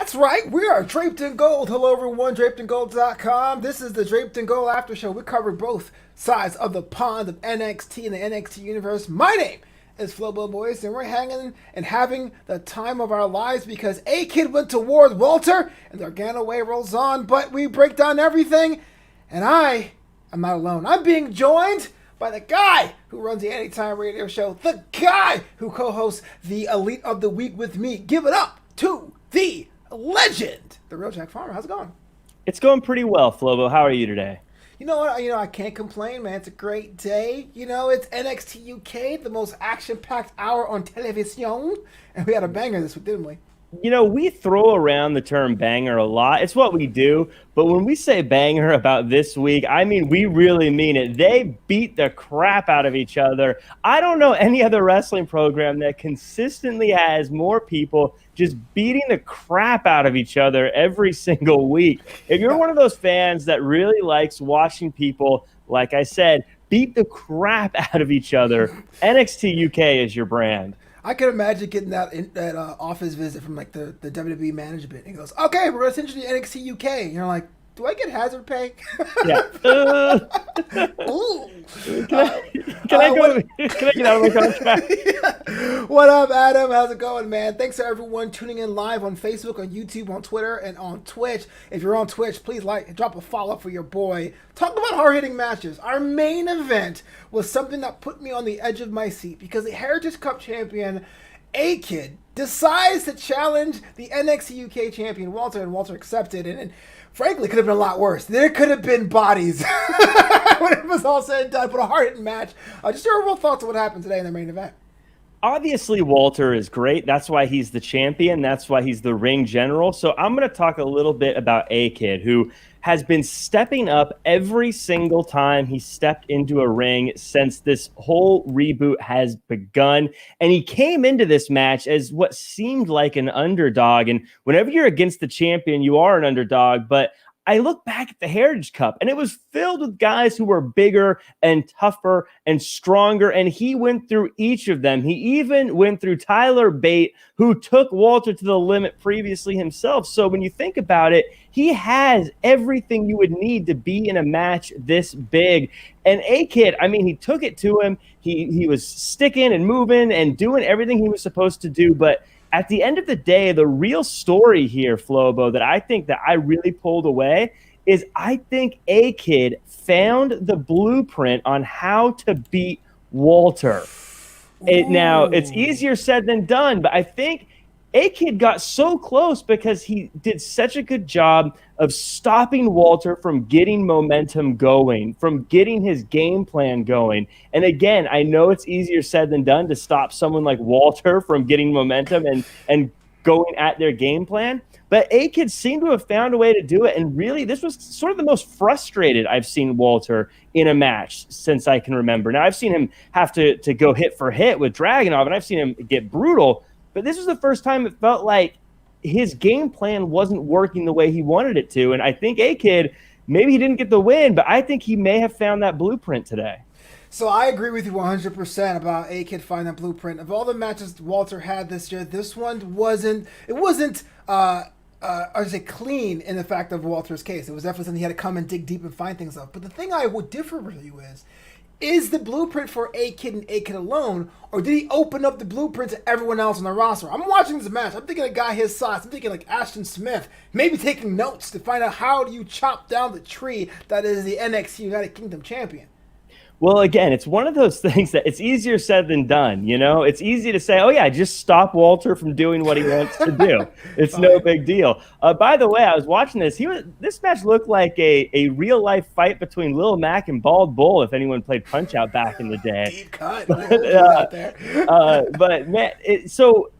That's right. We are Draped in Gold. Hello, everyone. DrapedInGold.com. This is the Draped in Gold Aftershow. We cover both sides of the pond of NXT and the NXT universe. My name is Flobo Boyce, and we're hanging and having the time of our lives because A-Kid went to war with Walter, and the Organo Way rolls on, but we break down everything, and I'm not alone. I'm being joined by the guy who runs the Anytime Radio Show, the guy who co-hosts the Elite of the Week with me. Give it up to the legend, the real Jack Farmer. How's it going? It's going pretty well, Flobo. How are you today? You know what? I can't complain, man. It's a great day. It's NXT UK, the most action-packed hour on television, and we had a banger this week, didn't we? We throw around the term banger a lot. It's what we do. But when we say banger about this week, I mean, we really mean it. They beat the crap out of each other. I don't know any other wrestling program that consistently has more people just beating the crap out of each other every single week. If you're one of those fans that really likes watching people, like I said, beat the crap out of each other, NXT UK is your brand. I can imagine getting that office visit from like the WWE management. He goes, "Okay, we're going to send you to NXT UK." And you're like, "Do I get hazard pay?" Yeah. Ooh. Can I get out of my contract? Yeah. What up, Adam? How's it going, man? Thanks to everyone tuning in live on Facebook, on YouTube, on Twitter, and on Twitch. If you're on Twitch, please drop a follow for your boy. Talk about hard-hitting matches. Our main event was something that put me on the edge of my seat because the Heritage Cup champion, A-Kid, decides to challenge the NXT UK champion, Walter, and Walter accepted. And frankly, it could have been a lot worse. There could have been bodies when it was all said and done, but a hard-hitting match. Just your overall thoughts on what happened today in the main event. Obviously, Walter is great. That's why he's the champion. That's why he's the ring general. So I'm going to talk a little bit about A-Kid, who has been stepping up every single time he stepped into a ring since this whole reboot has begun. And he came into this match as what seemed like an underdog. And whenever you're against the champion, you are an underdog. But I look back at the Heritage Cup, and it was filled with guys who were bigger and tougher and stronger, and he went through each of them. He even went through Tyler Bate, who took Walter to the limit previously himself. So when you think about it, he has everything you would need to be in a match this big. And A-Kid, I mean, he took it to him. He was sticking and moving and doing everything he was supposed to do, but at the end of the day, the real story here, Flobo, that I think that I really pulled away is I think A-Kid found the blueprint on how to beat Walter. Now, it's easier said than done, but I think A-Kid got so close because he did such a good job of stopping Walter from getting momentum going, from getting his game plan going. And again, I know it's easier said than done to stop someone like Walter from getting momentum and going at their game plan. But A-Kid seemed to have found a way to do it. And really, this was sort of the most frustrated I've seen Walter in a match since I can remember. Now, I've seen him have to go hit for hit with Dragunov, and I've seen him get brutal. But this was the first time it felt like his game plan wasn't working the way he wanted it to. And I think A-Kid, maybe he didn't get the win, but I think he may have found that blueprint today. So I agree with you 100% about A-Kid finding that blueprint. Of all the matches Walter had this year, this one wasn't clean in the fact of Walter's case. It was definitely something he had to come and dig deep and find things of. But the thing I would differ with you is the blueprint for A-Kid and A-Kid alone, or did he open up the blueprint to everyone else on the roster? I'm watching this match. I'm thinking a guy his size. I'm thinking like Ashton Smith, maybe taking notes to find out how do you chop down the tree that is the NXT United Kingdom champion. Well, again, it's one of those things that it's easier said than done, It's easy to say, oh, yeah, just stop Walter from doing what he wants to do. It's no big deal. By the way, I was watching this. This match looked like a real-life fight between Lil Mac and Bald Bull, if anyone played Punch-Out back in the day. Deep cut. But man, so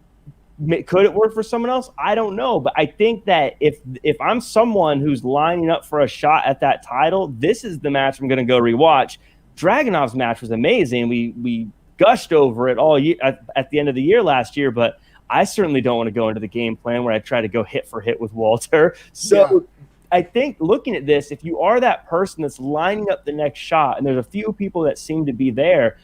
could it work for someone else? I don't know. But I think that if I'm someone who's lining up for a shot at that title, this is the match I'm going to go rewatch. Dragunov's match was amazing. We gushed over it all year, at the end of the year last year, but I certainly don't want to go into the game plan where I try to go hit for hit with Walter. So I think looking at this, if you are that person that's lining up the next shot, and there's a few people that seem to be there,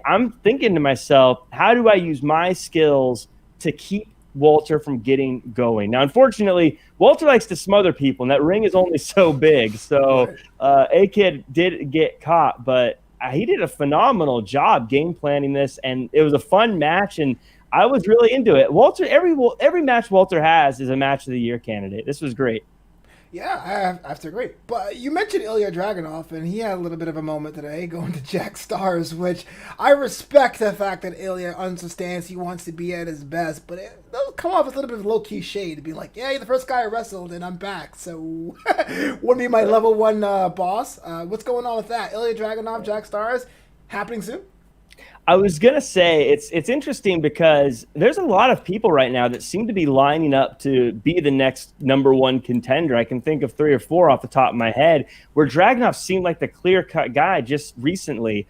I'm thinking to myself, how do I use my skills to keep Walter from getting going. Now, unfortunately, Walter likes to smother people, and that ring is only so big. So A-Kid did get caught, but he did a phenomenal job game planning this, and it was a fun match, and I was really into it. Walter, every match Walter has is a match of the year candidate. This was great. Yeah, I have to agree. But you mentioned Ilya Dragunov, and he had a little bit of a moment today going to Jack Stars, which I respect the fact that Ilya understands he wants to be at his best, but it does come off as a little bit of low-key shade to be like, yeah, you're the first guy I wrestled, and I'm back, so wouldn't be my level 1 boss. What's going on with that? Ilya Dragunov, Jack Stars, happening soon? I was going to say it's interesting because there's a lot of people right now that seem to be lining up to be the next number 1 contender. I can think of 3 or 4 off the top of my head where Dragunov seemed like the clear-cut guy just recently.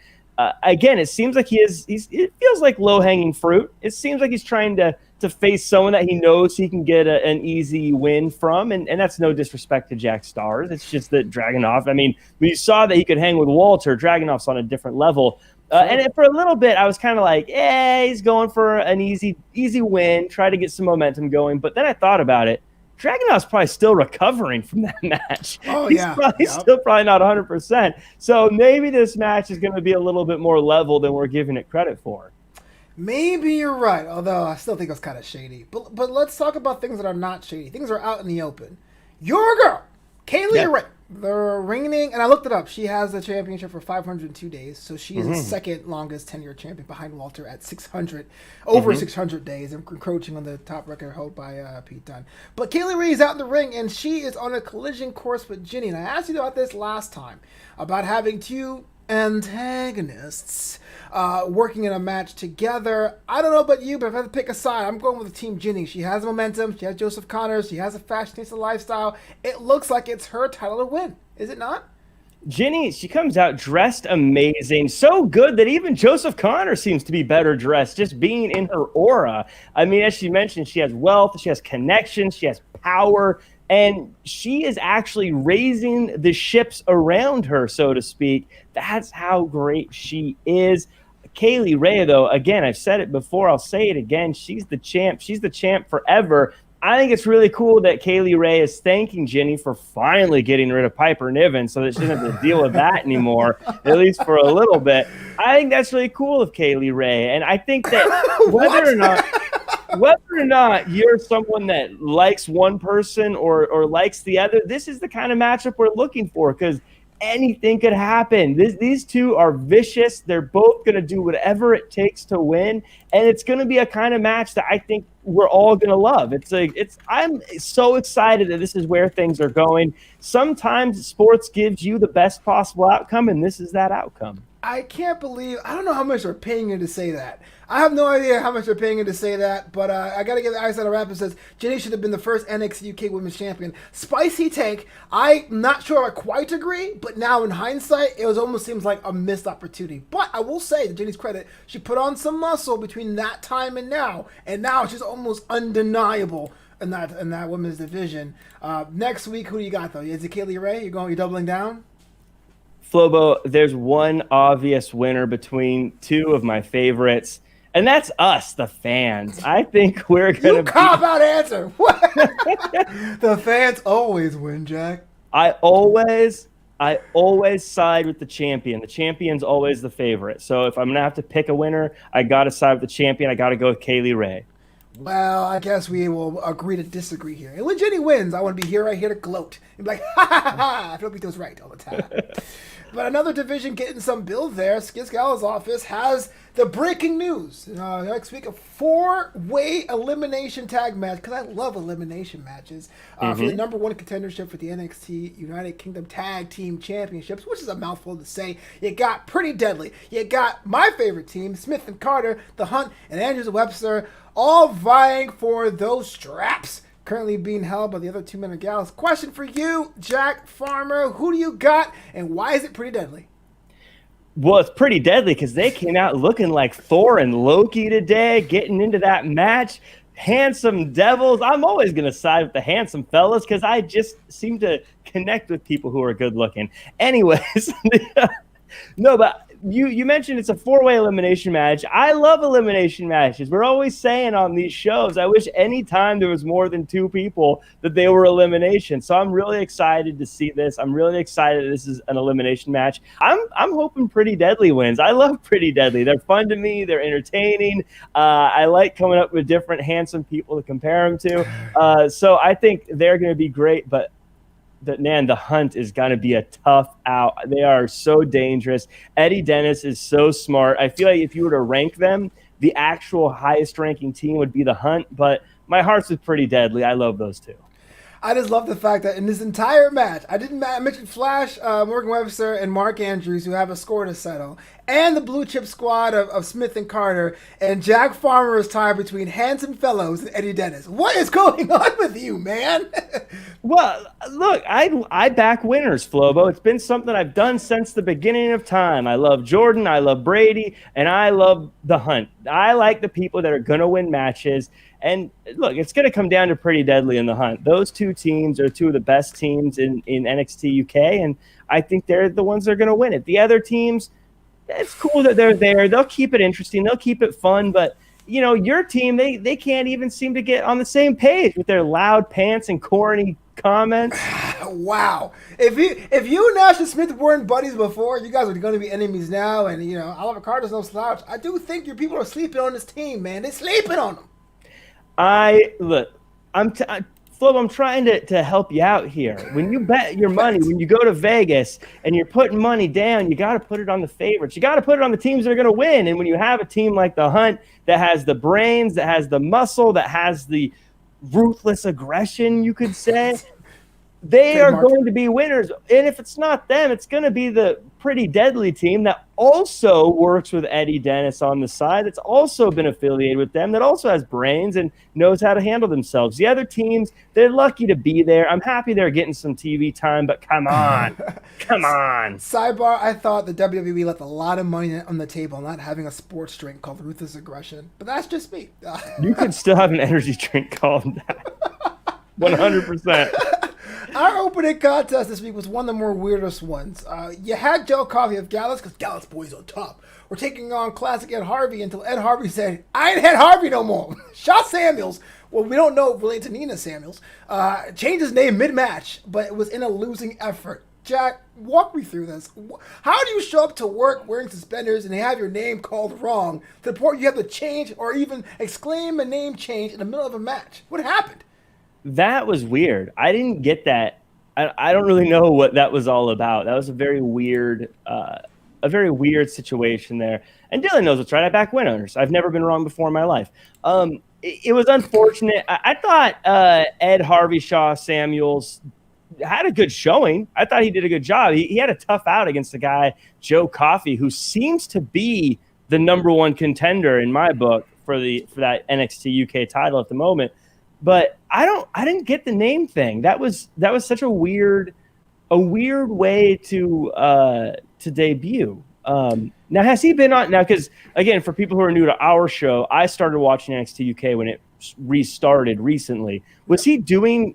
Again, it seems like it feels like low-hanging fruit. It seems like he's trying to face someone that he knows he can get an easy win from, and that's no disrespect to Jack Stars. It's just that Dragunov, I mean, when you saw that he could hang with Walter, Dragunov's on a different level. And for a little bit, I was kind of like, he's going for an easy win, try to get some momentum going. But then I thought about it. Dragunov's probably still recovering from that match. He's still probably not 100%. So maybe this match is going to be a little bit more level than we're giving it credit for. Maybe you're right, although I still think it's kind of shady. But let's talk about things that are not shady. Things are out in the open. Your girl, Kaylie Ray, the reigning, and I looked it up, she has the championship for 502 days, so she is the second longest tenured champion behind Walter at 600, over 600 days, encroaching on the top record held by Pete Dunne. But Kaylie Ray is out in the ring, and she is on a collision course with Ginny, and I asked you about this last time, about having 2 antagonists working in a match together. I don't know about you, but if I have to pick a side, I'm going with the team Ginny. She has momentum. She has Joseph Connors. She has a fashionista lifestyle. It looks like it's her title to win. Is it not? Ginny, she comes out dressed amazing. So good that even Joseph Connors seems to be better dressed, just being in her aura. I mean, as she mentioned, she has wealth, she has connections, she has power, and she is actually raising the ships around her, so to speak. That's how great she is. Kaylie Ray, though, again, I've said it before, I'll say it again. She's the champ. She's the champ forever. I think it's really cool that Kaylie Ray is thanking Ginny for finally getting rid of Piper Niven so that she doesn't have to deal with that anymore, at least for a little bit. I think that's really cool of Kaylie Ray. And I think that whether or not you're someone that likes one person or likes the other, this is the kind of matchup we're looking for because anything could happen. These two are vicious. They're both going to do whatever it takes to win, and it's going to be a kind of match that I think we're all going to love. I'm so excited that this is where things are going. Sometimes sports gives you the best possible outcome, and this is that outcome. I can't believe, I don't know how much they're paying her to say that. I have no idea how much they're paying her to say that, but I got to give the Ice on a Rap. It says, Ginny should have been the first NXT UK Women's Champion. Spicy take. I'm not sure I quite agree, but now in hindsight, it almost seems like a missed opportunity. But I will say, to Ginny's credit, she put on some muscle between that time and now she's almost undeniable in that women's division. Next week, who do you got, though? Is it Kaylie Ray? You're doubling down? Flobo, there's one obvious winner between two of my favorites, and that's us, the fans. I think we're going to cop-out answer. What? The fans always win, Jack. I always side with the champion. The champion's always the favorite. So if I'm going to have to pick a winner, I got to side with the champion. I got to go with Kaylie Ray. Well, I guess we will agree to disagree here. And when Ginny wins, I want to be right here to gloat. And be like, ha, ha, ha, ha. I feel like was right all the time. But another division getting some build there. Skizz Gala's office has the breaking news. Next week, a 4-way elimination tag match, because I love elimination matches, for the number 1 contendership for the NXT United Kingdom Tag Team Championships, which is a mouthful to say. You got Pretty Deadly. You got my favorite team, Smith and Carter, The Hunt, and Andrews Webster, all vying for those straps currently being held by the other 2 men and gals. Question for you, Jack Farmer. Who do you got, and why is it Pretty Deadly? Well, it's Pretty Deadly because they came out looking like Thor and Loki today, getting into that match. Handsome devils. I'm always going to side with the handsome fellas because I just seem to connect with people who are good looking. Anyways, no, but you mentioned it's a 4-way elimination match. I love elimination matches. We're always saying on these shows, I wish any time there was more than 2 people that they were elimination. So I'm really excited to see this. I'm really excited this is an elimination match. I'm hoping Pretty Deadly wins. I love Pretty Deadly. They're fun to me. They're entertaining. I like coming up with different handsome people to compare them to. So I think they're going to be great, but the Hunt is going to be a tough out. They are so dangerous. Eddie Dennis is so smart. I feel like if you were to rank them, the actual highest ranking team would be the Hunt, but my heart's with Pretty Deadly. I love those two. I just love the fact that in this entire match, I mentioned Flash, Morgan Webster, and Mark Andrews, who have a score to settle, and the blue chip squad of Smith and Carter, and Jack Farmer is tied between Handsome Fellows and Eddie Dennis. What is going on with you, man? Well, look, I back winners, Flobo. It's been something I've done since the beginning of time. I love Jordan, I love Brady, and I love the Hunt. I like the people that are going to win matches. And look, it's going to come down to Pretty Deadly and the Hunt. Those 2 teams are 2 of the best teams in NXT UK, and I think they're the ones that are going to win it. The other teams, it's cool that they're there. They'll keep it interesting. They'll keep it fun. But, you know, your team, they can't even seem to get on the same page with their loud pants and corny comments. Wow. If you and Ashley Smith weren't buddies before, you guys are going to be enemies now. And, you know, Oliver Carter's no slouch. I do think your people are sleeping on this team, man. They're sleeping on them. Flobo, I'm trying to help you out here. When you bet your money, when you go to Vegas and you're putting money down, you got to put it on the favorites. You got to put it on the teams that are going to win. And when you have a team like the Hunt that has the brains, that has the muscle, that has the ruthless aggression, you could say, they are going to be winners. And if it's not them, it's going to be the Pretty Deadly team that also works with Eddie Dennis on the side, that's also been affiliated with them, that also has brains and knows how to handle themselves. The other teams, they're lucky to be there. I'm happy they're getting some TV time, but come on. Come on. Sidebar, I thought the WWE left a lot of money on the table not having a sports drink called Ruthless Aggression, but that's just me. You could still have an energy drink called that. 100%. Our opening contest this week was one of the more weirdest ones. You had Joe Coffey of Gallus, because Gallus boys on top. We're taking on classic Ed Harvey until Ed Harvey said, I ain't Ed Harvey no more. Shaw Samuels, well, we don't know Valentina Samuels, changed his name mid-match, but it was in a losing effort. Jack, walk me through this. How do you show up to work wearing suspenders and have your name called wrong to the point you have to change or even exclaim a name change in the middle of a match? What happened? That was weird. I didn't get that. I don't really know what that was all about. That was a very weird situation there. And Dylan knows what's right. I back win owners. I've never been wrong before in my life. It was unfortunate. I thought Ed Harvey Shaw Samuels had a good showing. I thought he did a good job. He had a tough out against the guy, Joe Coffey, who seems to be the number 1 contender in my book for that NXT UK title at the moment. But I didn't get the name thing. That was such a weird way to debut. Now, has he been on now? Because again, for people who are new to our show, I started watching NXT UK when it restarted recently. Was he doing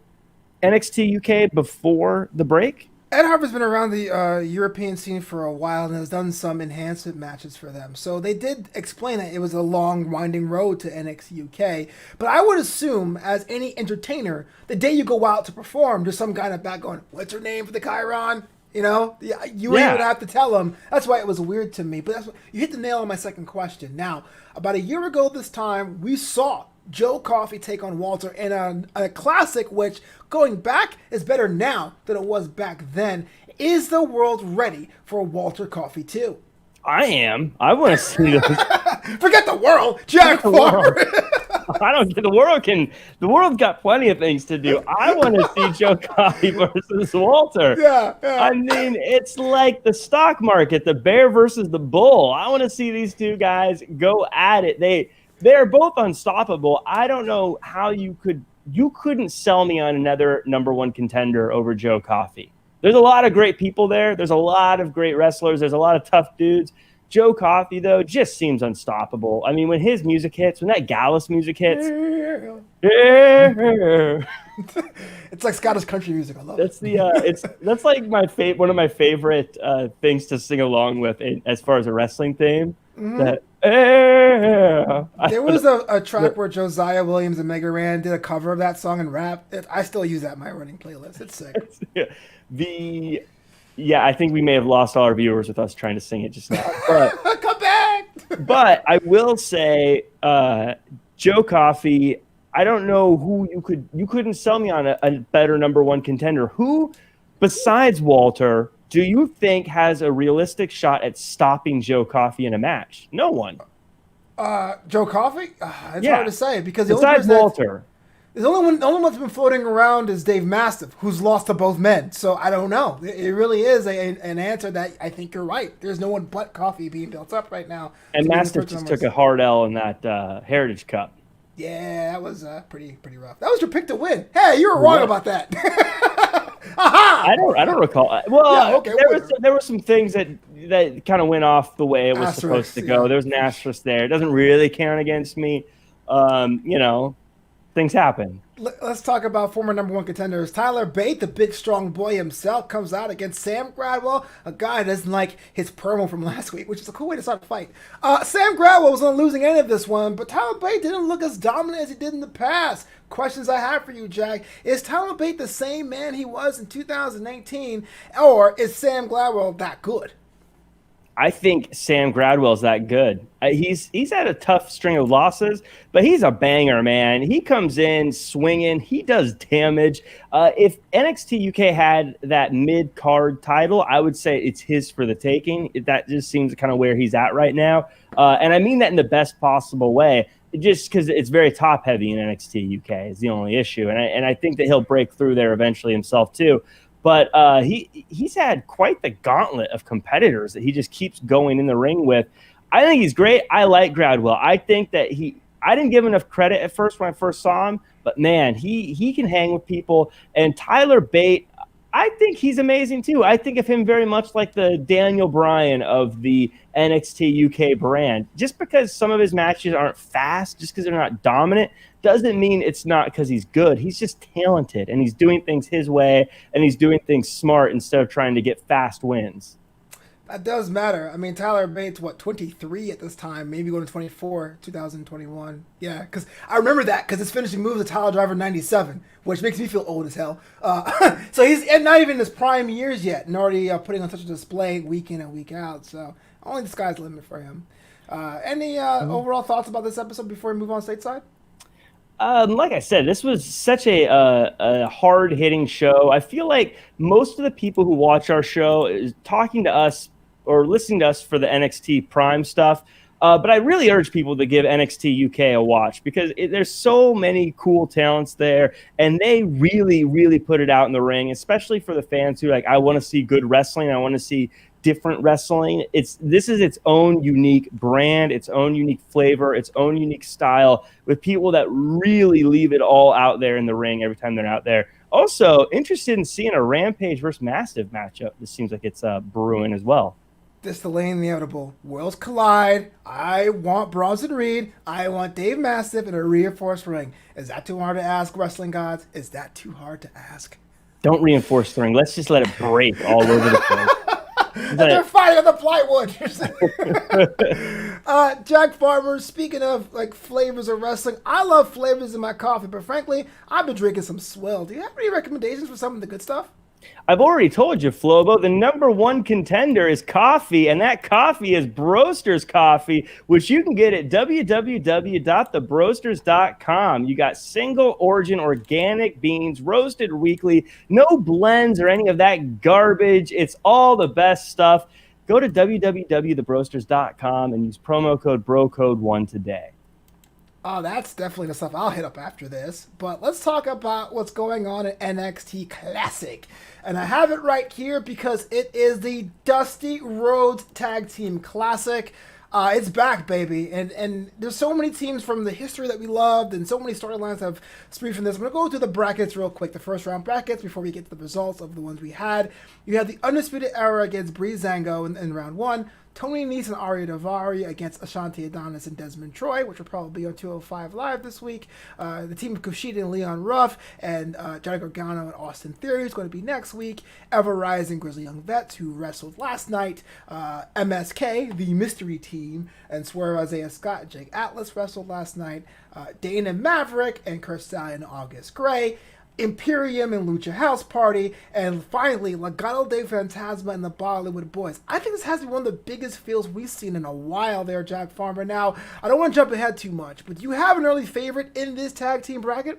NXT UK before the break? Ed Harper's been around the European scene for a while and has done some enhancement matches for them. So they did explain that it was a long, winding road to NXT UK. But I would assume, as any entertainer, the day you go out to perform, there's some guy in the back going, what's your name for the Chiron? You know, you ain't even have to tell them. That's why it was weird to me. But you hit the nail on my second question. Now, about a year ago this time, we saw Joe Coffey take on Walter in a classic, which, going back, is better now than it was back then. Is the world ready for Walter Coffey 2? I am. I want to see this. Forget the world, Jack Farmer. I don't get the world. The world's got plenty of things to do. I want to see Joe Coffey versus Walter. Yeah. I mean, it's like the stock market, the bear versus the bull. I want to see these two guys go at it. They're both unstoppable. I don't know how you couldn't sell me on another number 1 contender over Joe Coffey. There's a lot of great people there. There's a lot of great wrestlers. There's a lot of tough dudes. Joe Coffey, though, just seems unstoppable. I mean, when his music hits, when that Gallus music hits, it's like Scottish country music. I love that's that's like one of my favorite things to sing along with as far as a wrestling theme. That there was a track where Josiah Williams and Mega Ran did a cover of that song and rap. I still use that in my running playlist. It's sick. I think we may have lost all our viewers with us trying to sing it just now. But, come back! But I will say, Joe Coffey, I don't know who you couldn't sell me on a better number one contender. Who, besides Walter, do you think has a realistic shot at stopping Joe Coffey in a match? No one. Joe Coffey? It's hard to say because besides Walter. The only one that's been floating around is Dave Mastiff, who's lost to both men. So I don't know. It really is an answer that I think you're right. There's no one but Coffey being built up right now. And Mastiff just took a hard L in that Heritage Cup. Yeah, that was pretty rough. That was your pick to win. Hey, you were wrong about that. Aha! I don't recall. Well, yeah, okay, there were some things that kind of went off the way it was supposed to go. There was an asterisk there. It doesn't really count against me. Things happen. Let's talk about former number one contenders. Tyler Bate, the big strong boy himself, comes out against Sam Gradwell, a guy that doesn't like his promo from last week, which is a cool way to start a fight. Sam Gradwell was on the losing end of this one, but Tyler Bate didn't look as dominant as he did in the past. Questions I have for you, Jack. Is Tyler Bate the same man he was in 2018, or is Sam Gradwell that good? I think Sam Gradwell's that good. He's had a tough string of losses, but he's a banger, man. He comes in swinging. He does damage. If NXT UK had that mid-card title, I would say it's his for the taking. That just seems kind of where he's at right now. And I mean that in the best possible way, just because it's very top-heavy in NXT UK is the only issue. And I think that he'll break through there eventually himself, too. But he's had quite the gauntlet of competitors that he just keeps going in the ring with. I think he's great. I like Gradwell. I think that I didn't give him enough credit at first when I first saw him, but man, he can hang with people. And Tyler Bate, I think he's amazing too. I think of him very much like the Daniel Bryan of the NXT UK brand. Just because some of his matches aren't fast, just because they're not dominant, doesn't mean it's not because he's good. He's just talented, and he's doing things his way, and he's doing things smart instead of trying to get fast wins. That does matter. I mean, Tyler Bates, 23 at this time, maybe going to 24, 2021. Yeah, because I remember that because his finishing move is a Tyler Driver 97, which makes me feel old as hell. So he's not even in his prime years yet, and already putting on such a display week in and week out. So only the sky's the limit for him. Any overall thoughts about this episode before we move on stateside? Like I said, this was such a hard-hitting show. I feel like most of the people who watch our show is talking to us or listening to us for the NXT Prime stuff. But I really urge people to give NXT UK a watch because there's so many cool talents there, and they really, really put it out in the ring, especially for the fans who I want to see good wrestling. I want to see different wrestling. This is its own unique brand, its own unique flavor, its own unique style with people that really leave it all out there in the ring every time they're out there. Also, interested in seeing a Rampage versus Mastiff matchup. This seems like it's brewing as well. This delaying the inevitable. Worlds collide. I want Bronson Reed. I want Dave Mastiff in a reinforced ring. Is that too hard to ask, wrestling gods? Is that too hard to ask? Don't reinforce the ring. Let's just let it break all over the place. And they're fighting on the plywood. Jack Farmer, speaking of flavors of wrestling, I love flavors in my coffee, but frankly, I've been drinking some swill. Do you have any recommendations for some of the good stuff? I've already told you, Flobo, the number one contender is coffee, and that coffee is Broasters Coffee, which you can get at www.thebroasters.com. You got single origin organic beans, roasted weekly, no blends or any of that garbage. It's all the best stuff. Go to www.thebroasters.com and use promo code BROCODE1 today. Oh, that's definitely the stuff I'll hit up after this. But let's talk about what's going on at NXT Classic. And I have it right here because it is the Dusty Rhodes Tag Team Classic. It's back, baby, and there's so many teams from the history that we loved, and so many storylines have sprung from this. I'm gonna go through the brackets real quick, the first round brackets before we get to the results of the ones we had. You had the Undisputed Era against Breezango in round one. Tony Nese and Aria Daivari against Ashanti Adonis and Desmond Troy, which will probably be on 205 Live this week. The team of Kushida and Leon Ruff and Johnny Gargano and Austin Theory is going to be next week. Ever Rising Grizzly Young Vets, who wrestled last night. MSK, the mystery team, and Swerve Isaiah Scott and Jake Atlas wrestled last night. Dana Maverick and Kurt Stallion and August Gray. Imperium and Lucha House Party, and finally Legado de Fantasma and the Bollywood Boys. I think this has to be one of the biggest fields we've seen in a while there, Jack Farmer. Now, I don't want to jump ahead too much, but do you have an early favorite in this tag team bracket?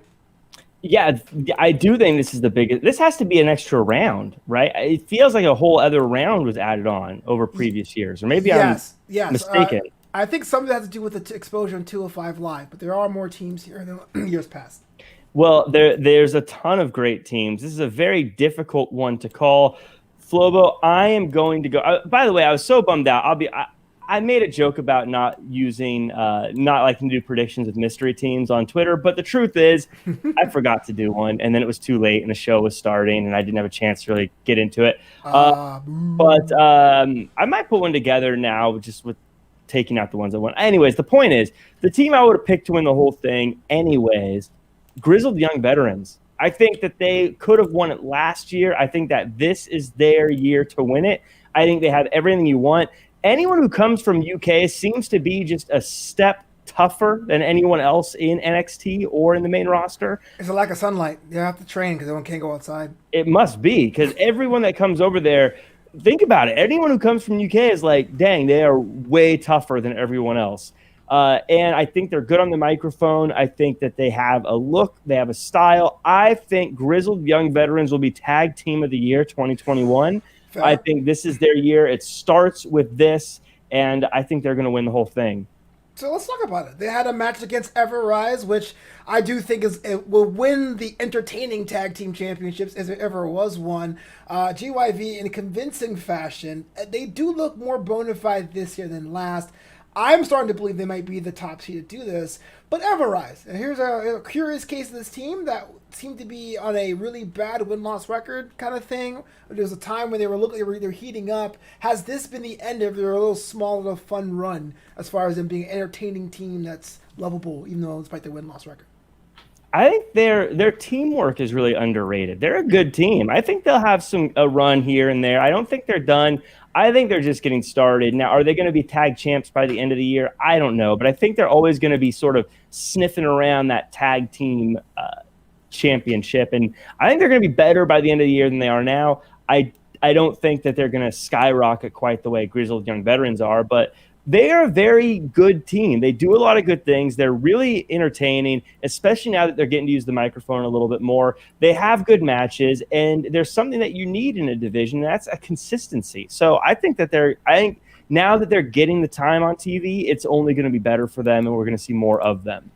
Yeah, I do think this is the biggest. This has to be an extra round, right? It feels like a whole other round was added on over previous years, or maybe I'm mistaken. I think some of that has to do with the exposure on 205 Live, but there are more teams here than years past. Well, there's a ton of great teams. This is a very difficult one to call. Flobo, I am going to go. By the way, I was so bummed out. I made a joke about not liking to do predictions with mystery teams on Twitter, but the truth is, I forgot to do one, and then it was too late, and the show was starting, and I didn't have a chance to really get into it. But I might put one together now, just with taking out the ones I want. Anyways, the point is, the team I would have picked to win the whole thing, anyways. Grizzled young veterans. I think that they could have won it last year. I think that this is their year to win it. I think they have everything you want. Anyone who comes from UK seems to be just a step tougher than anyone else in NXT or in the main roster. It's a lack of sunlight. You have to train because everyone can't go outside. It must be, because everyone that comes over there, think about it. Anyone who comes from UK is like, dang, they are way tougher than everyone else. And I think they're good on the microphone. I think that they have a look. They have a style. I think Grizzled Young Veterans will be Tag Team of the Year 2021. Fair. I think this is their year. It starts with this, and I think they're going to win the whole thing. So let's talk about it. They had a match against Ever Rise, which I do think it will win the entertaining tag team championships if there ever was one. GYV in a convincing fashion. They do look more bona fide this year than last. I'm starting to believe they might be the top seed to do this, but Ever Rise. And here's a curious case of this team that seemed to be on a really bad win-loss record kind of thing. There was a time when they were heating up. Has this been the end of their little small, little fun run as far as them being an entertaining team that's lovable, even though despite their win-loss record? I think their teamwork is really underrated. They're a good team. I think they'll have a run here and there. I don't think they're done. I think they're just getting started. Now, are they going to be tag champs by the end of the year? I don't know, but I think they're always going to be sort of sniffing around that tag team championship, and I think they're going to be better by the end of the year than they are now. I don't think that they're going to skyrocket quite the way Grizzled Young Veterans are, but they are a very good team. They do a lot of good things. They're really entertaining, especially now that they're getting to use the microphone a little bit more. They have good matches, and there's something that you need in a division, and that's a consistency. So I think now that they're getting the time on TV, it's only going to be better for them, and we're going to see more of them.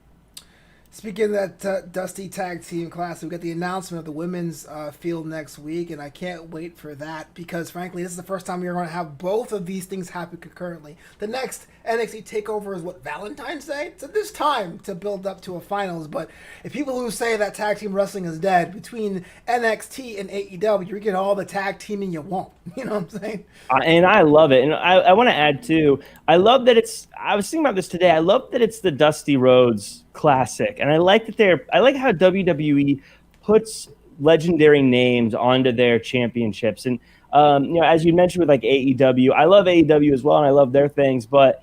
Speaking of that Dusty Tag Team Classic, we got the announcement of the women's field next week, and I can't wait for that because, frankly, this is the first time we're going to have both of these things happen concurrently. The next NXT TakeOver is, Valentine's Day? So there's time to build up to a finals, but if people who say that tag team wrestling is dead, between NXT and AEW, you get all the tag teaming you want. You know what I'm saying? And I love it. And I want to add, too, I love that I was thinking about this today, I love that it's the Dusty Rhodes Classic, and I like how WWE puts legendary names onto their championships. And as you mentioned with like AEW, I love AEW as well, and I love their things, but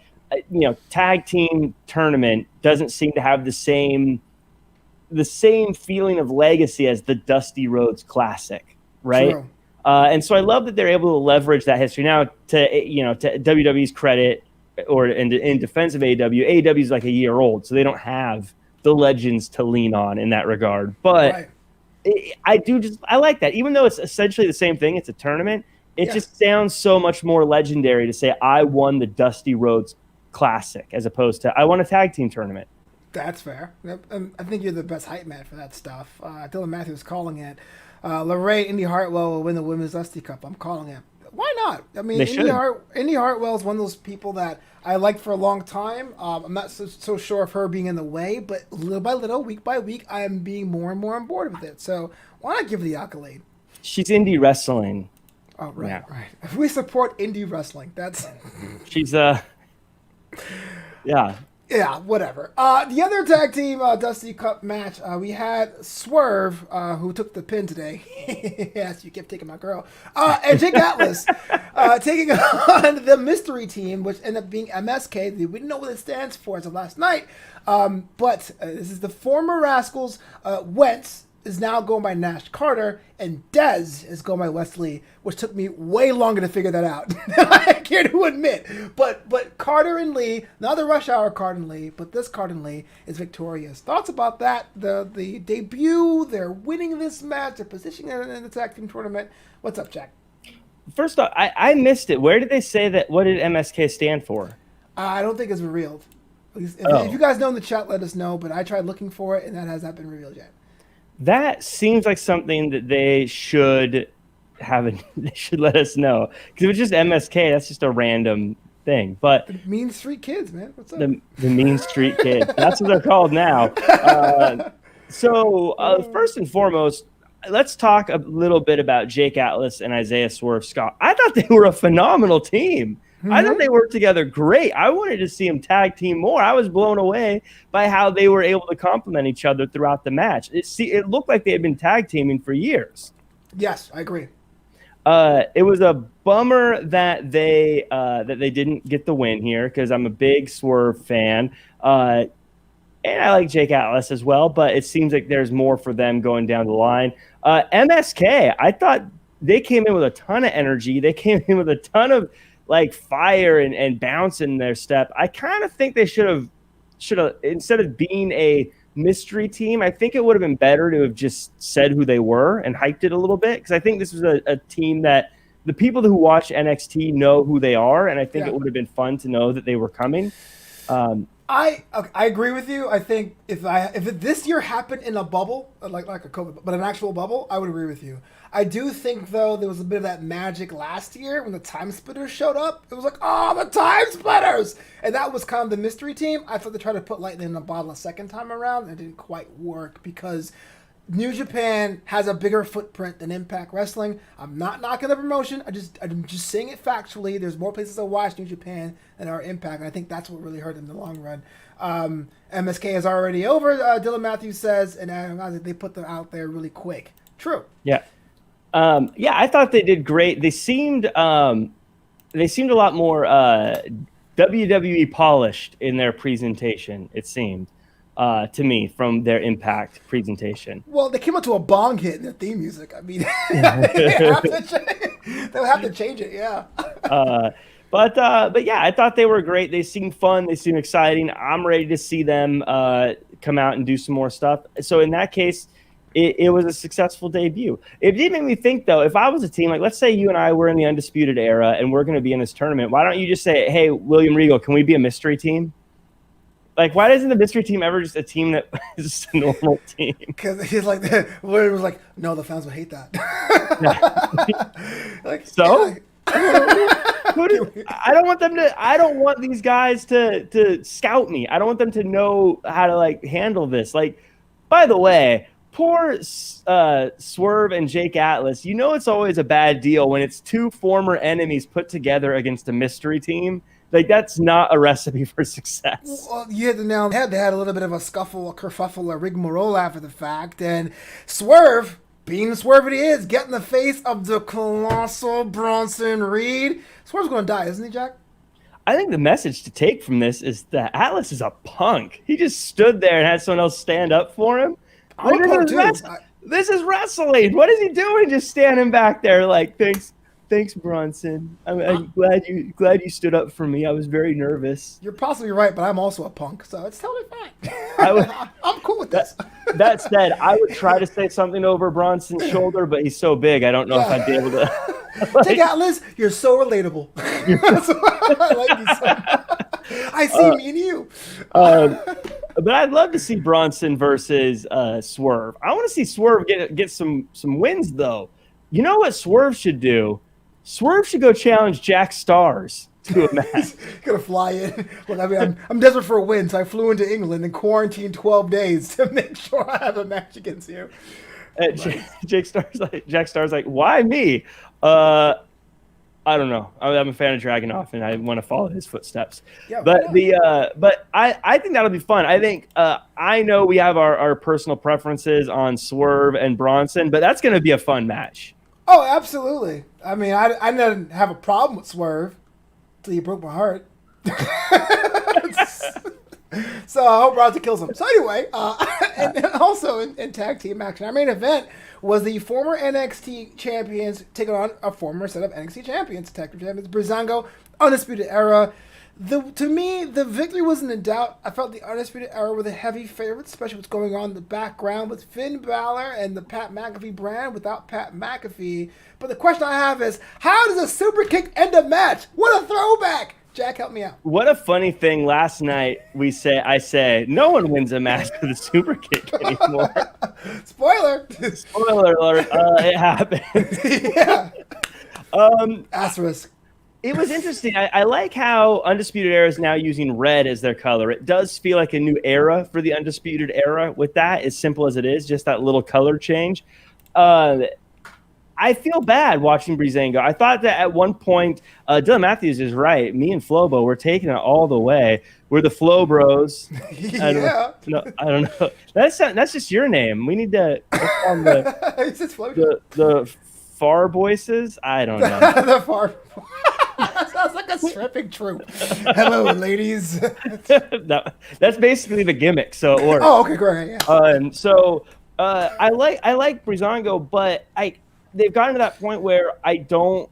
tag team tournament doesn't seem to have the same feeling of legacy as the Dusty Rhodes Classic, right? True. And so I love that they're able to leverage that history. Now, to WWE's credit, or in defense of AEW is like a year old, so they don't have the legends to lean on in that regard. But right. I like that. Even though it's essentially the same thing, it's a tournament, it just sounds so much more legendary to say, I won the Dusty Rhodes Classic, as opposed to, I won a tag team tournament. That's fair. I think you're the best hype man for that stuff. Dylan Matthews calling it. LeRae, Indy Hartwell will win the Women's Dusty Cup. I'm calling it. Why not? I mean, They should. Indy Hartwell is one of those people that I liked for a long time. I'm not so sure of her being in the way, but little by little, week by week, I am being more and more on board with it. So why not give her the accolade? She's indie wrestling. Oh, right. If we support indie wrestling, that's... She's, yeah. Yeah, whatever. The other tag team Dusty Cup match, we had Swerve, who took the pin today. Yes, you kept taking my girl. And Jake Atlas taking on the mystery team, which ended up being MSK. We didn't know what it stands for as of last night. But this is the former Rascals. WWENXT is now going by Nash Carter, and Dez is going by Wesley, which took me way longer to figure that out. I care to admit. But Carter and Lee, not the Rush Hour Carter and Lee, but this Carter and Lee is victorious. Thoughts about that? The debut, they're winning this match, they're positioning it in the tag team tournament. What's up, Jack? First off, I missed it. Where did they say that? What did MSK stand for? I don't think it's revealed. If you guys know in the chat, let us know. But I tried looking for it, and that has not been revealed yet. That seems like something that they should they should let us know. Because if it's just MSK, that's just a random thing. But the Mean Street Kids, man. What's up? The Mean Street Kids. That's what they're called now. First and foremost, let's talk a little bit about Jake Atlas and Isaiah Swerve Scott. I thought they were a phenomenal team. I thought they worked together great. I wanted to see them tag team more. I was blown away by how they were able to complement each other throughout the match. It looked like they had been tag teaming for years. Yes, I agree. It was a bummer that they didn't get the win here because I'm a big Swerve fan. And I like Jake Atlas as well, but it seems like there's more for them going down the line. MSK, I thought they came in with a ton of energy. They came in with a ton of fire and bounce in their step. I kind of think they should have instead of being a mystery team, I think it would have been better to have just said who they were and hyped it a little bit, because I think this was a team that the people who watch NXT know who they are, and I think it would have been fun to know that they were coming. I agree with you. I think if this year happened in a bubble, like a COVID, but an actual bubble, I would agree with you. I do think, though, there was a bit of that magic last year when the Time Splitters showed up. It was like, oh, the Time Splitters! And that was kind of the mystery team. I thought they tried to put lightning in the bottle a second time around, and it didn't quite work because New Japan has a bigger footprint than Impact Wrestling. I'm not knocking the promotion. I'm just saying it factually. There's more places to watch New Japan than our Impact, and I think that's what really hurt them in the long run. MSK is already over, Dylan Matthews says, and they put them out there really quick. True. Yeah. I thought they did great. They seemed a lot more WWE polished in their presentation, it seemed. To me, from their Impact presentation. Well, they came up to a bong hit in their theme music. I mean, they'll have to change it, yeah. But yeah, I thought they were great. They seemed fun. They seemed exciting. I'm ready to see them come out and do some more stuff. So in that case, it was a successful debut. It did make me think, though, if I was a team, like let's say you and I were in the Undisputed Era and we're going to be in this tournament, why don't you just say, hey, William Regal, can we be a mystery team? Like, why isn't the mystery team ever just a team that is just a normal team? Because he's like, William was like, no, the fans would hate that. I don't want them to. I don't want these guys to scout me. I don't want them to know how to handle this. By the way, poor Swerve and Jake Atlas. You know it's always a bad deal when it's two former enemies put together against a mystery team. That's not a recipe for success. Well, you hit the nail on the head. They had a little bit of a scuffle, a kerfuffle, a rigmarole after the fact. And Swerve, being the Swerve it is, get in the face of the colossal Bronson Reed. Swerve's going to die, isn't he, Jack? I think the message to take from this is that Atlas is a punk. He just stood there and had someone else stand up for him. This is wrestling. What is he doing just standing back there thanks, Bronson. I'm glad you stood up for me. I was very nervous. You're possibly right, but I'm also a punk, so it's totally fine. I'm cool with this. That said, I would try to say something over Bronson's shoulder, but he's so big, I don't know if I'd be able to. Take Atlas, you're so relatable. I like you so much. I see me and you. But I'd love to see Bronson versus Swerve. I want to see Swerve get some wins, though. You know what Swerve should do? Swerve should go challenge Jack Stars to a match. He's gonna fly in. Look, I mean, I'm desperate for a win, so I flew into England and quarantined 12 days to make sure I have a match against you. Jack Star's like, why me? I don't know. I'm a fan of Dragunov, and I want to follow his footsteps. Yeah, but I think that'll be fun. I think I know we have our personal preferences on Swerve and Bronson, but that's going to be a fun match. Oh, absolutely. I mean, I didn't have a problem with Swerve until you broke my heart. So I hope Bronson kills him. So anyway, and also in tag team action, our main event was the former NXT champions taking on a former set of NXT champions, tag team champions, Breezango, Undisputed Era. To me, the victory wasn't in doubt. I felt the Undisputed Era were the heavy favorites, especially what's going on in the background with Finn Balor and the Pat McAfee brand without Pat McAfee. But the question I have is, how does a super kick end a match? What a throwback! Jack, help me out. What a funny thing. Last night I say no one wins a match with a super kick anymore. Spoiler alert. It happened. Yeah. Asterisk. It was interesting. I like how Undisputed Era is now using red as their color. It does feel like a new era for the Undisputed Era with that, as simple as it is, just that little color change. I feel bad watching Breezango. I thought that at one point, Dylan Matthews is right. Me and Flobo, we're taking it all the way. We're the Flo Bros. Yeah. I don't know. That's just your name. We need to call them the Far Boyces. I don't know. The Far. That sounds like a stripping troupe. Hello, ladies. That's basically the gimmick, so it works. Oh, okay, great. Yeah. I like Breezango, but they've gotten to that point where I don't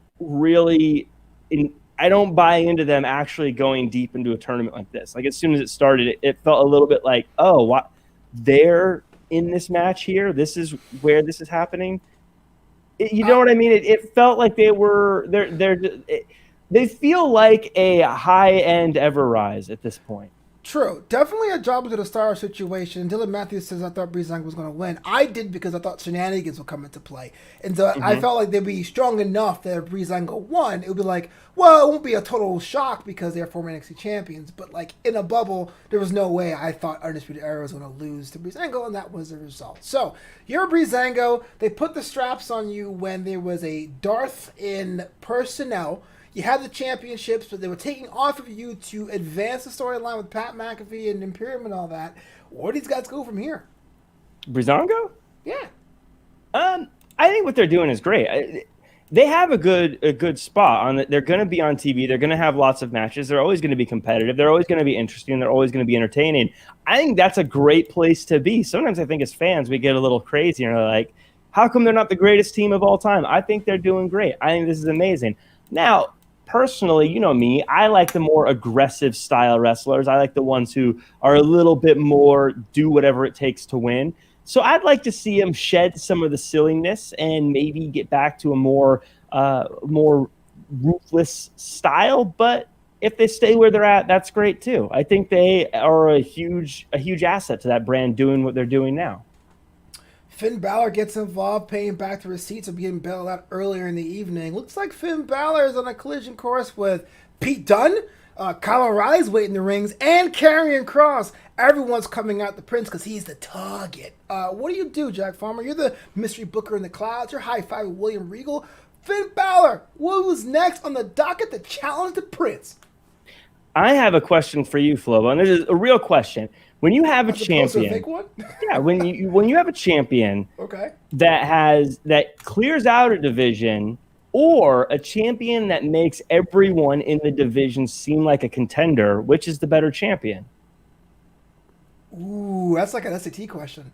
buy into them actually going deep into a tournament like this. Like, as soon as it started, it felt a little bit like, oh, what? They're in this match here. This is where this is happening. You know what I mean? It felt like they feel like a high-end Ever-Rise at this point. True. Definitely a job to the star situation. Dylan Matthews says I thought Breezango was going to win. I did, because I thought shenanigans would come into play. And so I felt like they'd be strong enough that if Breezango won, it would be like, well, it won't be a total shock because they're former NXT champions. But like in a bubble, there was no way I thought Undisputed Era was going to lose to Breezango, and that was the result. So you're Breezango. They put the straps on you when there was a dearth in personnel. You had the championships, but they were taking off of you to advance the storyline with Pat McAfee and Imperium and all that. Where do these guys go from here? Breezango? Yeah. I think what they're doing is great. They have a good spot on. They're going to be on TV. They're going to have lots of matches. They're always going to be competitive. They're always going to be interesting. They're always going to be entertaining. I think that's a great place to be. Sometimes I think as fans we get a little crazy and are like, how come they're not the greatest team of all time? I think they're doing great. I think this is amazing. Now, personally, you know me, I like the more aggressive style wrestlers. I like the ones who are a little bit more do whatever it takes to win. So I'd like to see them shed some of the silliness and maybe get back to a more ruthless style. But if they stay where they're at, that's great too. I think they are a huge asset to that brand doing what they're doing now. Finn Balor gets involved, paying back the receipts of getting bailed out earlier in the evening. Looks like Finn Balor is on a collision course with Pete Dunne. Kyle O'Reilly's waiting in the rings, and Karrion Kross. Everyone's coming out the Prince because he's the target. What do you do, Jack Farmer? You're the mystery booker in the clouds. You're high-fiving William Regal. Finn Balor, what was next on the docket to challenge the Prince? I have a question for you, Flobo, and this is a real question. When you have a champion, fake one? Yeah, when you have a champion, okay, that clears out a division, or a champion that makes everyone in the division seem like a contender, which is the better champion? Ooh, that's like an SAT question.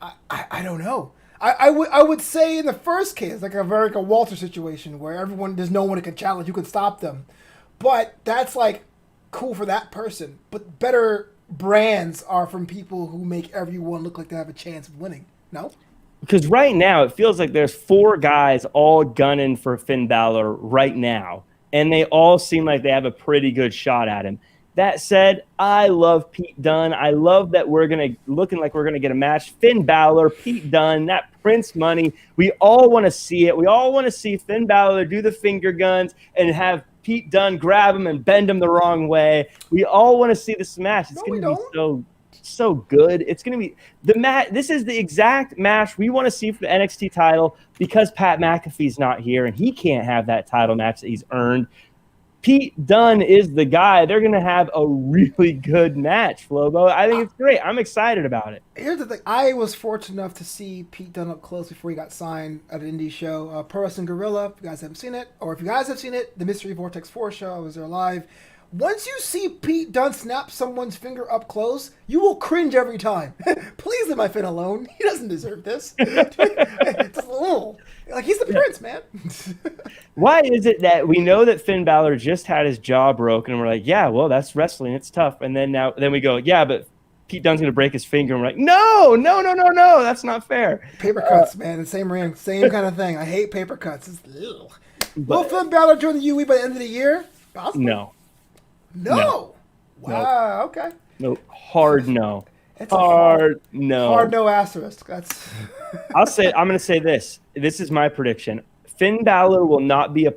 I don't know. I would say in the first case, like a Walter situation where there's no one who can challenge, you can stop them, but that's like cool for that person. But better brands are from people who make everyone look like they have a chance of winning. No? Because right now it feels like there's 4 guys all gunning for Finn Balor right now, and they all seem like they have a pretty good shot at him. That said, I love Pete Dunne. I love that we're looking like we're gonna get a match. Finn Balor, Pete Dunne, that Prince money. We all want to see it. We all want to see Finn Balor do the finger guns and have Pete Dunne grab him and bend him the wrong way. We all want to see this match. It's gonna be so good. It's gonna be the match. This is the exact match we want to see for the NXT title because Pat McAfee's not here and he can't have that title match that he's earned. Pete Dunne is the guy. They're going to have a really good match, Flobo. I think it's great. I'm excited about it. Here's the thing. I was fortunate enough to see Pete Dunne up close before he got signed at an indie show. Pro Wrestling Guerrilla, if you guys haven't seen it. Or if you guys have seen it, the Mystery Vortex 4 show. I was there live. Once you see Pete Dunne snap someone's finger up close, you will cringe every time. Please leave my Finn alone. He doesn't deserve this. Just a little. Like, he's the prince, man. Why is it that we know that Finn Balor just had his jaw broken and we're like, yeah, well, that's wrestling. It's tough. And then we go, yeah, but Pete Dunne's going to break his finger. And we're like, no, that's not fair. Paper cuts, man. The same ring, same kind of thing. I hate paper cuts. It's little. Will Finn Balor join the UE by the end of the year? Possibly. No. Wow. Nope. Okay. Nope. Hard no. It's hard no. Hard no asterisk. That's. I'm going to say this. This is my prediction. Finn Balor will not be a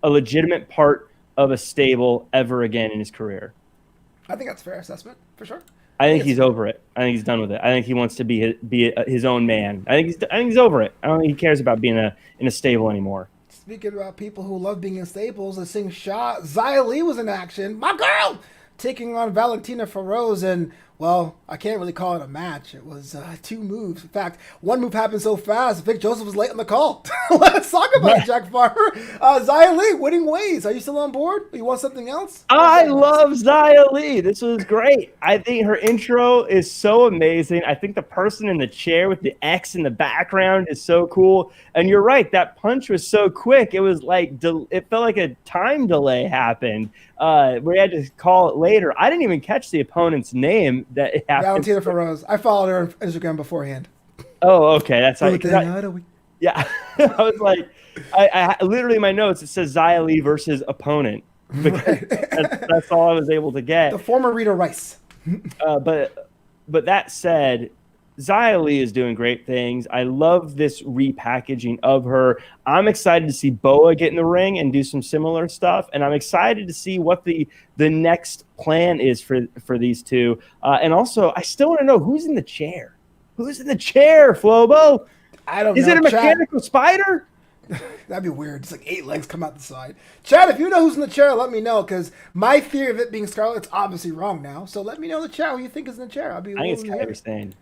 legitimate part of a stable ever again in his career. I think that's a fair assessment for sure. I think he's over it. I think he's done with it. I think he wants to be his own man. I think he's over it. I don't think he cares about being in a stable anymore. Speaking about people who love being in stables, I think Xia Li was in action. My girl! Taking on Valentina for Rhodes, and, well, I can't really call it a match. It was 2 moves. In fact, one move happened so fast, Vic Joseph was late on the call. Let's talk about it, Jack Farmer. Xia Li, winning ways. Are you still on board? You want something else? I love Xia Li. This was great. I think her intro is so amazing. I think the person in the chair with the X in the background is so cool. And you're right, that punch was so quick. It was like, it felt like a time delay happened. We had to call it later. I didn't even catch the opponent's name that it happened. Valentina for Rose. I followed her on Instagram beforehand. Oh, okay. That's how Yeah. I was like, I literally in my notes, it says Xia Li versus opponent. Because that's all I was able to get. The former Rita Rice. But that said, Xia Li is doing great things. I love this repackaging of her. I'm excited to see Boa get in the ring and do some similar stuff, and I'm excited to see what the next plan is for these two. And also, I still want to know who's in the chair. Who's in the chair, Flobo? I don't know. Is it a mechanical spider? That'd be weird. It's like 8 legs come out the side. Chad, if you know who's in the chair, let me know, because my theory of it being Scarlett's obviously wrong now. So let me know in the chat who you think is in the chair. I think it's Kaylie Ray.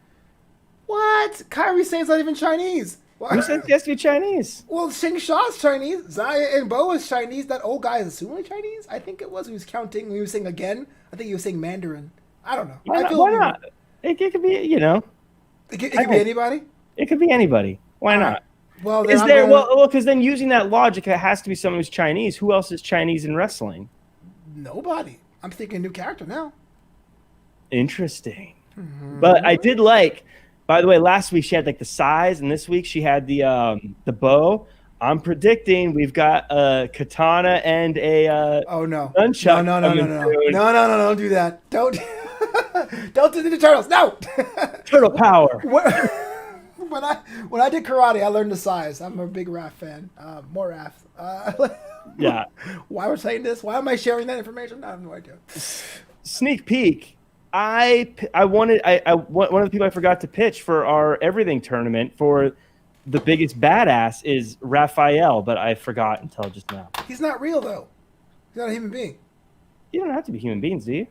What? Kairi Sane's not even Chinese. What? Who said he has to be Chinese? Well, Xing Sha's Chinese. Xia and Bo is Chinese. That old guy is assumingly Chinese. I think it was. He was counting. He was saying again. I think he was saying Mandarin. I don't know. Why not? It could be, It could be anybody? It could be anybody. Why not? Well, because then using that logic, it has to be someone who's Chinese. Who else is Chinese in wrestling? Nobody. I'm thinking new character now. Interesting. Mm-hmm. But I did like. By the way, last week she had like the size, and this week she had the bow. I'm predicting we've got a katana and a nunchuck. No, don't do that. Don't do the Ninja Turtles. No. Turtle power. When I did karate, I learned the size. I'm a big Raph fan. More Raph. Yeah. Why we're saying this? Why am I sharing that information? I have no idea. Sneak peek. One of the people I forgot to pitch for our everything tournament for the biggest badass is Raphael, but I forgot until just now. He's not real though. He's not a human being. You don't have to be human beings, do you?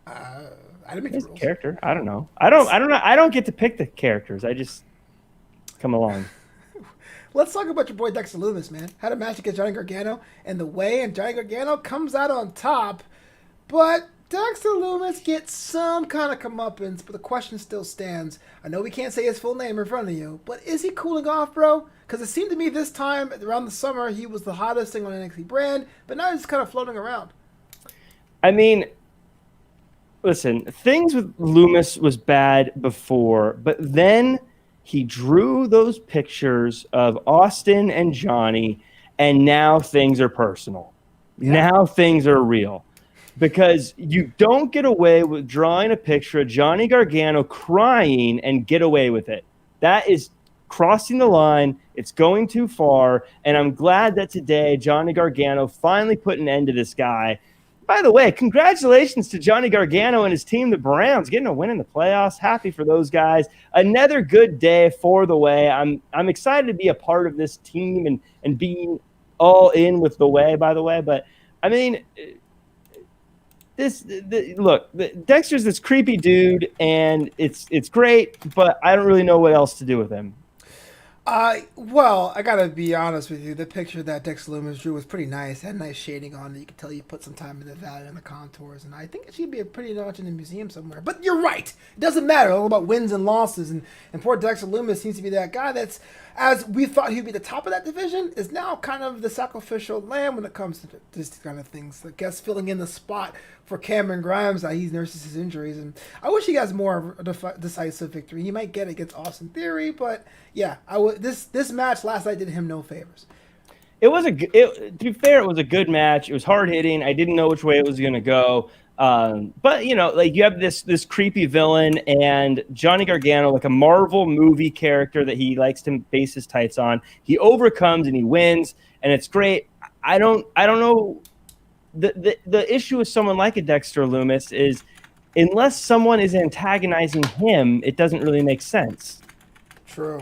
I didn't make the rules. Character. I don't know. I don't get to pick the characters. I just come along. Let's talk about your boy Dexter Loomis, man. Had a match against Johnny Gargano and Johnny Gargano comes out on top, but Dexter Loomis gets some kind of comeuppance, but the question still stands. I know we can't say his full name in front of you, but is he cooling off, bro? Because it seemed to me this time, around the summer, he was the hottest thing on NXT brand, but now he's kind of floating around. I mean, listen, things with Loomis was bad before, but then he drew those pictures of Austin and Johnny, and now things are personal. Yeah. Now things are real. because you don't get away with drawing a picture of Johnny Gargano crying and get away with it. That is crossing the line. It's going too far. And I'm glad that today Johnny Gargano finally put an end to this guy. By the way, congratulations to Johnny Gargano and his team, the Browns, getting a win in the playoffs. Happy for those guys. Another good day for the Way. I'm excited to be a part of this team and being all in with the Way, by the way. But, I mean, look, Dexter's this creepy dude, and it's great, but I don't really know what else to do with him. Well, I gotta be honest with you. The picture that Dexter Loomis drew was pretty nice. It had nice shading on it. You could tell you put some time in the value and the contours, and I think it should be pretty much in a museum somewhere. But you're right. It doesn't matter. It's all about wins and losses, and poor Dexter Loomis seems to be that guy that's, as we thought he'd be the top of that division, is now kind of the sacrificial lamb when it comes to this kind of things. I guess filling in the spot for Cameron Grimes that he nurses his injuries, and I wish he has more of a decisive victory. He might get it against Austin Theory, but yeah, this match last night did him no favors. To be fair, it was a good match. It was hard hitting. I didn't know which way it was going to go. But you know, like you have this creepy villain and Johnny Gargano, like a Marvel movie character that he likes to base his tights on. He overcomes and he wins, and it's great. I don't know. The issue with someone like a Dexter Loomis is unless someone is antagonizing him, it doesn't really make sense. True.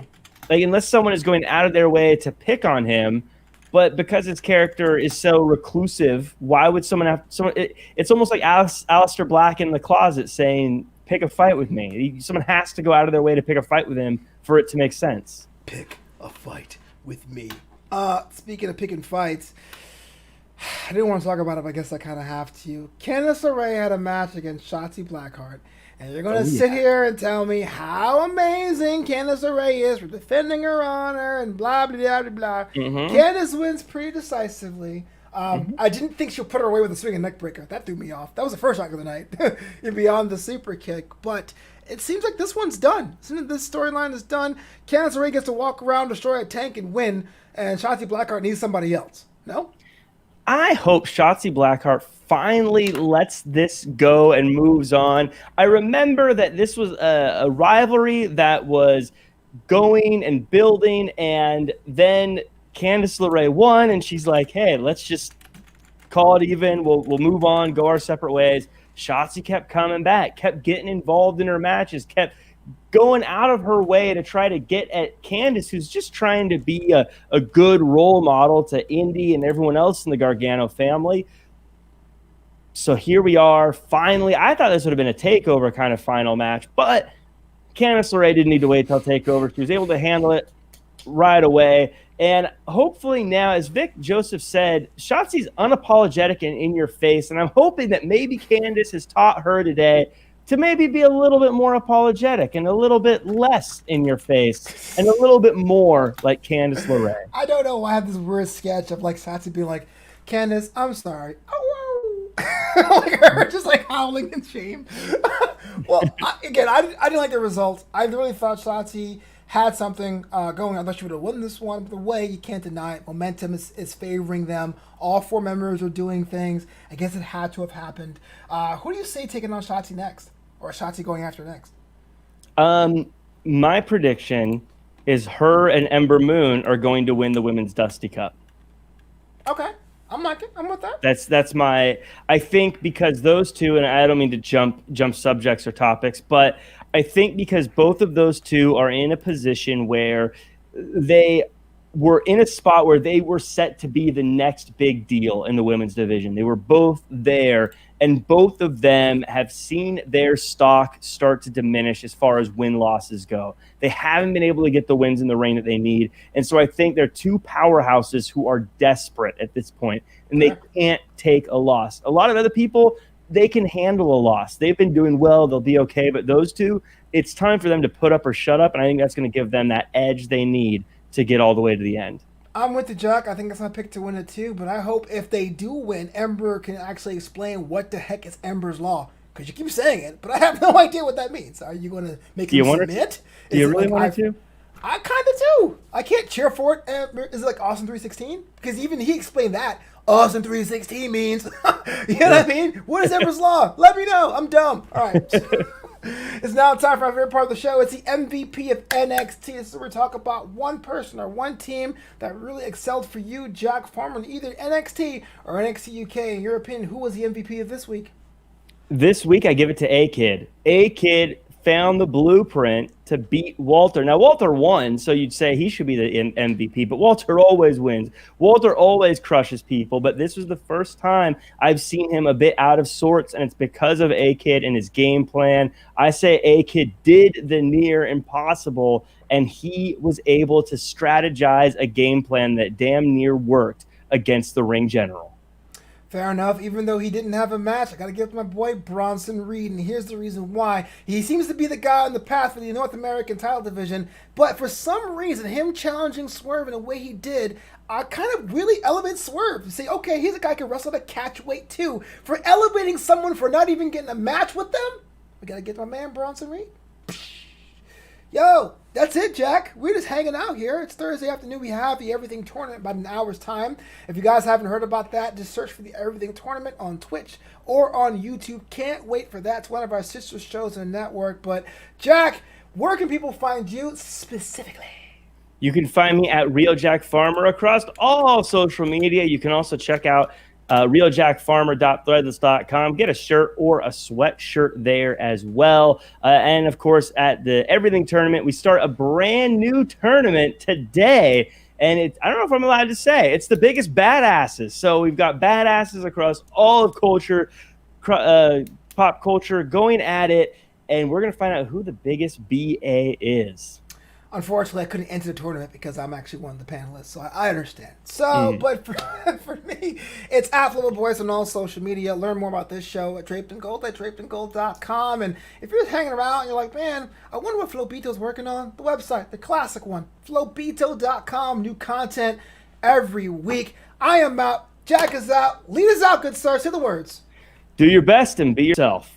Like unless someone is going out of their way to pick on him, but because his character is so reclusive, why would someone have someone? It's almost like Aleister Black in the closet saying, "Pick a fight with me." Someone has to go out of their way to pick a fight with him for it to make sense. Pick a fight with me. Speaking of picking fights, I didn't want to talk about it, but I guess I kind of have to. Candice LeRae had a match against Shotzi Blackheart. And you're going to sit here and tell me how amazing Candice LeRae is for defending her honor and blah, blah, blah, blah. Mm-hmm. Candice wins pretty decisively. I didn't think she'll put her away with a swinging neck breaker. That threw me off. That was the first shock of the night, beyond the super kick. But it seems like this one's done. This storyline is done. Candice LeRae gets to walk around, destroy a tank, and win. And Shotzi Blackheart needs somebody else. No? I hope Shotzi Blackheart finally lets this go and moves on. I remember that this was a rivalry that was going and building, and then Candice LeRae won, and she's like, hey, let's just call it even. We'll move on, go our separate ways. Shotzi kept coming back, kept getting involved in her matches, kept going out of her way to try to get at Candice, who's just trying to be a good role model to Indy and everyone else in the Gargano family. So here we are, finally. I thought this would have been a TakeOver kind of final match, but Candice LeRae didn't need to wait till TakeOver. She was able to handle it right away. And hopefully now, as Vic Joseph said, Shotzi's unapologetic and in your face, and I'm hoping that maybe Candice has taught her today to maybe be a little bit more apologetic and a little bit less in your face and a little bit more like Candice LeRae. I don't know why I have this weird sketch of like Shotzi being like, Candice, I'm sorry. Oh, like her just like howling in shame. Well, I didn't like the results. I really thought Shotzi had something going on. I thought she would have won this one. But the way, you can't deny it. Momentum is favoring them. All four members are doing things. I guess it had to have happened. Who do you say taking on Shotzi next? Or Shotzi going after next? My prediction is her and Ember Moon are going to win the Women's Dusty Cup. Okay. I'm with that. That's my, I think because those two, and I don't mean to jump subjects or topics, but I think because both of those two are in a position where they were in a spot where they were set to be the next big deal in the women's division. They were both there, and both of them have seen their stock start to diminish as far as win-losses go. They haven't been able to get the wins in the ring that they need, and so I think they're two powerhouses who are desperate at this point, and they can't take a loss. A lot of other people, they can handle a loss. They've been doing well. They'll be okay, but those two, it's time for them to put up or shut up, and I think that's going to give them that edge they need to get all the way to the end. I'm with the Jack. I think it's my pick to win it too, but I hope if they do win, Ember can actually explain what the heck is Ember's Law. Because you keep saying it, but I have no idea what that means. Are you going to make him submit? Do you really want to? I kind of do. I can't cheer for it. Is it like Austin 316? Because even he explained that Austin 316 means. You know what I mean? What is Ever's Law? Let me know. I'm dumb. All right. It's now time for our favorite part of the show. It's the MVP of NXT. This is where we talk about one person or one team that really excelled for you, Jack Farmer, in either NXT or NXT UK. In your opinion, who was the MVP of this week? This week, I give it to A-Kid. A-Kid found the blueprint to beat Walter. Now, Walter won, so you'd say he should be the MVP, but Walter always wins. Walter always crushes people, but this was the first time I've seen him a bit out of sorts, and it's because of A-Kid and his game plan. I say A-Kid did the near impossible, and he was able to strategize a game plan that damn near worked against the ring general. Fair enough. Even though he didn't have a match, I got to give it to my boy Bronson Reed, and here's the reason why. He seems to be the guy on the path for the North American title division, but for some reason, him challenging Swerve in the way he did, kind of really elevates Swerve. You say, okay, he's a guy who can wrestle at a catch weight too. For elevating someone for not even getting a match with them, we got to get to my man Bronson Reed. Yo, that's it, Jack. We're just hanging out here. It's Thursday afternoon. We have the Everything Tournament about an hour's time. If you guys haven't heard about that, just search for the Everything Tournament on Twitch or on YouTube. Can't wait for that. It's one of our sister shows in the network. But, Jack, where can people find you specifically? You can find me at Real Jack Farmer across all social media. You can also check out realjackfarmer.threadless.com. Get a shirt or a sweatshirt there as well. And, of course, at the Everything Tournament, we start a brand new tournament today. And I don't know if I'm allowed to say, it's the biggest badasses. So we've got badasses across all of culture, pop culture, going at it. And we're going to find out who the biggest BA is. Unfortunately, I couldn't enter the tournament because I'm actually one of the panelists, so I understand. So, but for me, it's at Flobo Boyce on all social media. Learn more about this show at Draped in Gold at drapedingold.com. And if you're just hanging around and you're like, man, I wonder what Flobito's working on, the website, the classic one, flobito.com, new content every week. I am out. Jack is out. Lead us out, good sir. Say the words. Do your best and be yourself.